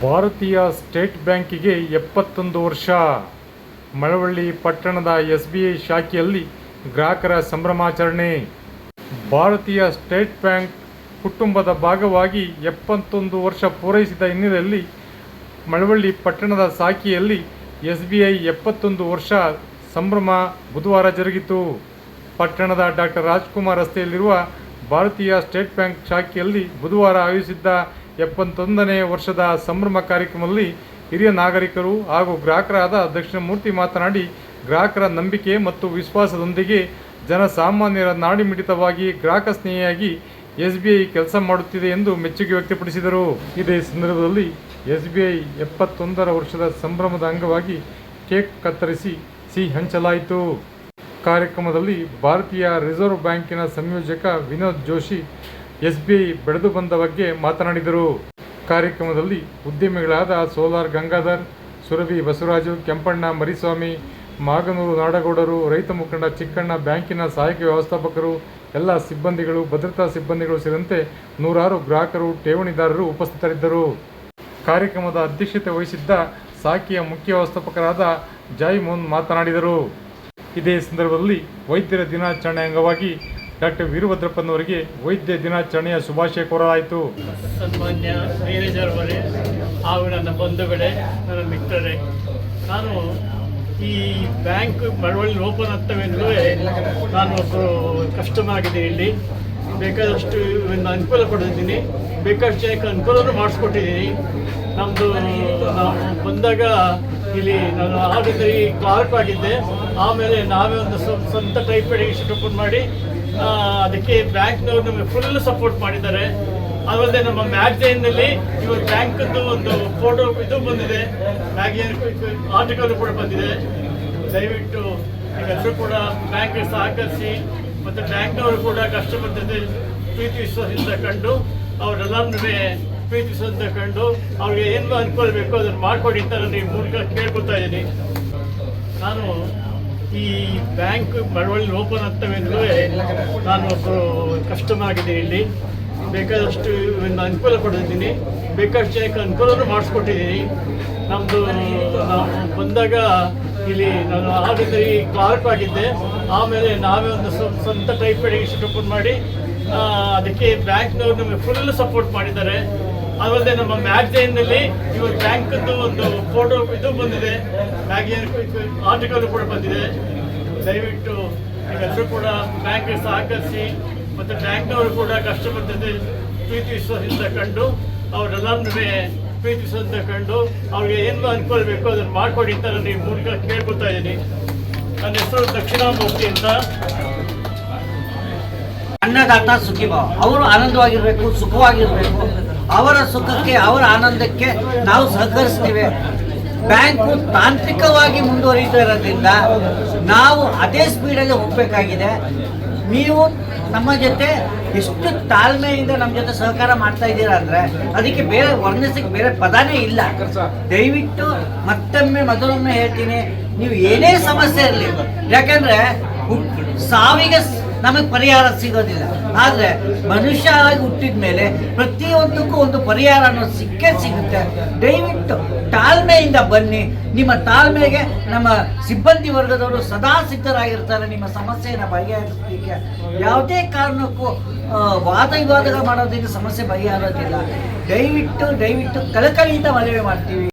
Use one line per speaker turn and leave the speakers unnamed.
ಭಾರತೀಯ ಸ್ಟೇಟ್ ಬ್ಯಾಂಕಿಗೆ 71 ವರ್ಷ. ಮಳವಳ್ಳಿ ಪಟ್ಟಣದ SBI ಶಾಖೆಯಲ್ಲಿ ಗ್ರಾಹಕರ ಸಂಭ್ರಮಾಚರಣೆ. ಭಾರತೀಯ ಸ್ಟೇಟ್ ಬ್ಯಾಂಕ್ ಕುಟುಂಬದ ಭಾಗವಾಗಿ 71 ವರ್ಷ ಪೂರೈಸಿದ ಹಿನ್ನೆಲೆಯಲ್ಲಿ ಮಳವಳ್ಳಿ ಪಟ್ಟಣದ ಶಾಖೆಯಲ್ಲಿ SBI 71 ವರ್ಷ ಸಂಭ್ರಮ ಬುಧವಾರ ಜರುಗಿತು. ಪಟ್ಟಣದ ಡಾಕ್ಟರ್ ರಾಜ್ಕುಮಾರ್ ರಸ್ತೆಯಲ್ಲಿರುವ ಭಾರತೀಯ ಸ್ಟೇಟ್ ಬ್ಯಾಂಕ್ ಶಾಖೆಯಲ್ಲಿ ಬುಧವಾರ ಆಯೋಜಿಸಿದ್ದ 71ನೇ ವರ್ಷದ ಸಂಭ್ರಮ ಕಾರ್ಯಕ್ರಮದಲ್ಲಿ ಹಿರಿಯ ನಾಗರಿಕರು ಹಾಗೂ ಗ್ರಾಹಕರಾದ ದಕ್ಷಿಣಮೂರ್ತಿ ಮಾತನಾಡಿ, ಗ್ರಾಹಕರ ನಂಬಿಕೆ ಮತ್ತು ವಿಶ್ವಾಸದೊಂದಿಗೆ ಜನಸಾಮಾನ್ಯರ ನಾಡಿಮಿಡಿತವಾಗಿ ಗ್ರಾಹಕ ಸ್ನೇಹಿಯಾಗಿ SBI ಕೆಲಸ ಮಾಡುತ್ತಿದೆ ಎಂದು ಮೆಚ್ಚುಗೆ ವ್ಯಕ್ತಪಡಿಸಿದರು. ಇದೇ ಸಂದರ್ಭದಲ್ಲಿ SBI 71ರ ವರ್ಷದ ಸಂಭ್ರಮದ ಅಂಗವಾಗಿ ಕೇಕ್ ಕತ್ತರಿಸಿ ಸಿಹಿ ಹಂಚಲಾಯಿತು. ಕಾರ್ಯಕ್ರಮದಲ್ಲಿ ಭಾರತೀಯ ರಿಸರ್ವ್ ಬ್ಯಾಂಕಿನ ಸಂಯೋಜಕ ವಿನೋದ್ ಜೋಶಿ SBI ಬೆಳೆದು ಬಂದ ಬಗ್ಗೆ ಮಾತನಾಡಿದರು. ಕಾರ್ಯಕ್ರಮದಲ್ಲಿ ಉದ್ಯಮಿಗಳಾದ ಸೋಲಾರ್ ಗಂಗಾಧರ್, ಸುರಭಿ ಬಸವರಾಜು, ಕೆಂಪಣ್ಣ ಮರಿಸ್ವಾಮಿ, ಮಾಗನೂರು ನಾಡಗೌಡರು, ರೈತ ಮುಖಂಡ ಚಿಕ್ಕಣ್ಣ, ಬ್ಯಾಂಕಿನ ಸಹಾಯಕ ವ್ಯವಸ್ಥಾಪಕರು, ಎಲ್ಲ ಸಿಬ್ಬಂದಿಗಳು, ಭದ್ರತಾ ಸಿಬ್ಬಂದಿಗಳು ಸೇರಿದಂತೆ ನೂರಾರು ಗ್ರಾಹಕರು, ಠೇವಣಿದಾರರು ಉಪಸ್ಥಿತರಿದ್ದರು. ಕಾರ್ಯಕ್ರಮದ ಅಧ್ಯಕ್ಷತೆ ವಹಿಸಿದ್ದ ಶಾಖೆಯ ಮುಖ್ಯ ವ್ಯವಸ್ಥಾಪಕರಾದ ಜಾಯಿಮೋಹನ್ ಮಾತನಾಡಿದರು. ಇದೇ ಸಂದರ್ಭದಲ್ಲಿ ವೈದ್ಯರ ದಿನಾಚರಣೆ ಅಂಗವಾಗಿ ಡಾಕ್ಟರ್ ವೀರಭದ್ರಪ್ಪನವರಿಗೆ ವೈದ್ಯ ದಿನಾಚರಣೆಯ ಶುಭಾಶಯ ಕೋರಲಾಯಿತು.
ಸನ್ಮಾನ್ಯ ಮ್ಯಾನೇಜರ್ ಅವರೇ ಹಾಗೂ ನನ್ನ ಬಂಧುಗಳೇ, ನನ್ನ ಮಿತ್ರರೇ, ನಾನು ಈ ಬ್ಯಾಂಕ್ ಮಳವಳ್ಳಿ ಓಪನ್ ಆಗ್ತವೆಂದರೆ ನಾನು ಒಬ್ಬರು ಕಸ್ಟಮರ್ ಆಗಿದ್ದೀನಿ. ಇಲ್ಲಿ ಬೇಕಾದಷ್ಟು ಅನುಕೂಲ ಕೊಟ್ಟಿದ್ದೀನಿ, ಬೇಕಾದಷ್ಟು ಜನಕ್ಕೆ ಅನುಕೂಲನೂ ಮಾಡಿಸ್ಕೊಟ್ಟಿದ್ದೀನಿ. ನಮ್ಮದು ನಾವು ಬಂದಾಗ ಇಲ್ಲಿ ನಾನು ಆಗಿದ್ದರೆ ಕ್ಲಾರ್ಕ್ ಆಗಿದ್ದೆ. ಆಮೇಲೆ ನಾವೇ ಒಂದು ಸ್ವಂತ ಟೈಪ್ರೈಟಿಂಗ್ ಇನ್ಸ್ಟಿಟ್ಯೂಟ್ ಓಪನ್ ಮಾಡಿ ಅದಕ್ಕೆ ಬ್ಯಾಂಕ್ನವರು ನಮಗೆ ಫುಲ್ ಸಪೋರ್ಟ್ ಮಾಡಿದ್ದಾರೆ. ಅದಲ್ಲದೆ ನಮ್ಮ ಮ್ಯಾಗಝೈನ್ನಲ್ಲಿ ಇವಾಗ ಬ್ಯಾಂಕದ್ದು ಒಂದು ಫೋಟೋ ಇದು ಬಂದಿದೆ, ಮ್ಯಾಗಝೈನ್ ಆರ್ಟಿಕಲ್ ಕೂಡ ಬಂದಿದೆ. ದಯವಿಟ್ಟು ನೀವೆಲ್ಲರೂ ಕೂಡ ಬ್ಯಾಂಕ್ಗೆ ಸಹಕರಿಸಿ ಮತ್ತು ಬ್ಯಾಂಕ್ನವರು ಕೂಡ ಕಸ್ಟಮರ್ ಜೊತೆ ಪ್ರೀತಿ ವಿಶ್ವಾಸದಿಂದ ಕಂಡು ಅವರೆಲ್ಲರೂ ಪ್ರೀತಿ ವಿಶ್ವಾಸದಿಂದ ಕಂಡು ಅವ್ರಿಗೆ ಏನು ಅನುಕೂಲ ಬೇಕೋ ಅದನ್ನು ಮಾಡಿಕೊಡಿ ಅಂತ ನಾನು ಈ ಮೂಲಕ ಕೇಳ್ಕೊತಾ ಇದ್ದೀನಿ. ನಾನು ಈ ಬ್ಯಾಂಕ್ ಮಳವಳ್ಳಿ ಓಪನ್ ಆಗ್ತವೆಂದರೆ ನಾನು ಒಬ್ಬರು ಕಸ್ಟಮರ್ ಆಗಿದ್ದೀನಿ. ಇಲ್ಲಿ ಬೇಕಾದಷ್ಟು ಅನುಕೂಲ ಕೊಟ್ಟಿದ್ದೀನಿ, ಬೇಕಾದಷ್ಟು ಜನಕ್ಕೆ ಅನುಕೂಲನೂ ಮಾಡಿಸ್ಕೊಟ್ಟಿದ್ದೀನಿ. ನಮ್ಮದು ನಾವು ಬಂದಾಗ ಇಲ್ಲಿ ನಾನು ಆಗಿದ್ದರೆ ಕ್ಲಾರ್ಕ್ ಆಗಿದ್ದೆ. ಆಮೇಲೆ ನಾವೇ ಒಂದು ಸ್ವಂತ ಟೈಪ್ರೈಟಿಂಗ್ ಇನ್ಸ್ಟಿಟ್ಯೂಟ್ ಓಪನ್ ಮಾಡಿ ಅದಕ್ಕೆ ಬ್ಯಾಂಕ್ನವರು ನಮಗೆ ಫುಲ್ ಸಪೋರ್ಟ್ ಮಾಡಿದ್ದಾರೆ. ಅದಲ್ಲದೆ ನಮ್ಮ ಮ್ಯಾಗಝೈನ್ನಲ್ಲಿ ಇವಾಗ ಬ್ಯಾಂಕದ್ದು ಒಂದು ಫೋಟೋ ಇದು ಬಂದಿದೆ, ಮ್ಯಾಗಝೈನ್ ಆರ್ಟಿಕಲ್ ಕೂಡ ಬಂದಿದೆ. ದಯವಿಟ್ಟು ನೀವೆಲ್ಲರೂ ಕೂಡ ಬ್ಯಾಂಕ್ಗೆ ಸಹಕರಿಸಿ ಮತ್ತು ಬ್ಯಾಂಕ್ನವರು ಕೂಡ ಕಸ್ಟಮರ್ ಜೊತೆ ಪ್ರೀತಿ ವಿಶ್ವಾಸದಿಂದ ಕಂಡು ಅವರೆಲ್ಲರೂ ಪ್ರೀತಿ ವಿಶ್ವಾಸದಿಂದ ಕಂಡು ಅವ್ರಿಗೆ ಏನು ಅನುಕೂಲ ಬೇಕೋ ಅದನ್ನು ಮಾಡಿಕೊಡಿ ಅಂತ ನಾನು ಈ ಮೂಲಕ ಕೇಳ್ಕೊತಾ ಇದ್ದೀನಿ. ನನ್ನ ಹೆಸರು ದಕ್ಷಿಣಾಮೂರ್ತಿ ಅಂತ.
ಅನ್ನದಾತ ಸುಖಿಭಾವ, ಅವರು ಆನಂದವಾಗಿರಬೇಕು, ಸುಖವಾಗಿರಬೇಕು. ಅವರ ಸುಖಕ್ಕೆ, ಅವರ ಆನಂದಕ್ಕೆ ನಾವು ಸಹಕರಿಸ್ತೇವೆ. ಬ್ಯಾಂಕು ತಾಂತ್ರಿಕವಾಗಿ ಮುಂದುವರಿದಿರೋದ್ರಿಂದ ನಾವು ಅದೇ ಸ್ಪೀಡಲ್ಲಿ ಹೋಗಬೇಕಾಗಿದೆ. ನೀವು ನಮ್ಮ ಜೊತೆ ಎಷ್ಟು ತಾಳ್ಮೆಯಿಂದ ನಮ್ಮ ಜೊತೆ ಸಹಕಾರ ಮಾಡ್ತಾ ಇದ್ದೀರಾ ಅಂದರೆ ಅದಕ್ಕೆ ಬೇರೆ ವರ್ಣಿಸಕ್ಕೆ ಬೇರೆ ಪದಾನೇ ಇಲ್ಲ. ದಯವಿಟ್ಟು ಮೊದಲೊಮ್ಮೆ ಹೇಳ್ತೀನಿ, ನೀವು ಏನೇ ಸಮಸ್ಯೆ ಇರಲಿ, ಯಾಕಂದರೆ ಸಾವಿಗೆ ನಮಗೆ ಪರಿಹಾರ ಸಿಗೋದಿಲ್ಲ. ಆದರೆ ಮನುಷ್ಯ ಆಗಿ ಹುಟ್ಟಿದ ಮೇಲೆ ಪ್ರತಿಯೊಂದಕ್ಕೂ ಒಂದು ಪರಿಹಾರ ಅನ್ನೋದು ಸಿಕ್ಕೇ ಸಿಗುತ್ತೆ. ದಯವಿಟ್ಟು ತಾಳ್ಮೆಯಿಂದ ಬನ್ನಿ. ನಿಮ್ಮ ತಾಳ್ಮೆಗೆ ನಮ್ಮ ಸಿಬ್ಬಂದಿ ವರ್ಗದವರು ಸದಾ ಸಿದ್ಧರಾಗಿರ್ತಾರೆ ನಿಮ್ಮ ಸಮಸ್ಯೆಯನ್ನು ಬಗೆಹರಿಸಲಿಕ್ಕೆ. ಯಾವುದೇ ಕಾರಣಕ್ಕೂ ವಾದ ವಿವಾದ ಮಾಡೋದ್ರಿಂದ ಸಮಸ್ಯೆ ಬಗೆಹರೋದಿಲ್ಲ. ದಯವಿಟ್ಟು ಕಳಕಳಿಯಿಂದ ಮನವಿ ಮಾಡ್ತೀವಿ.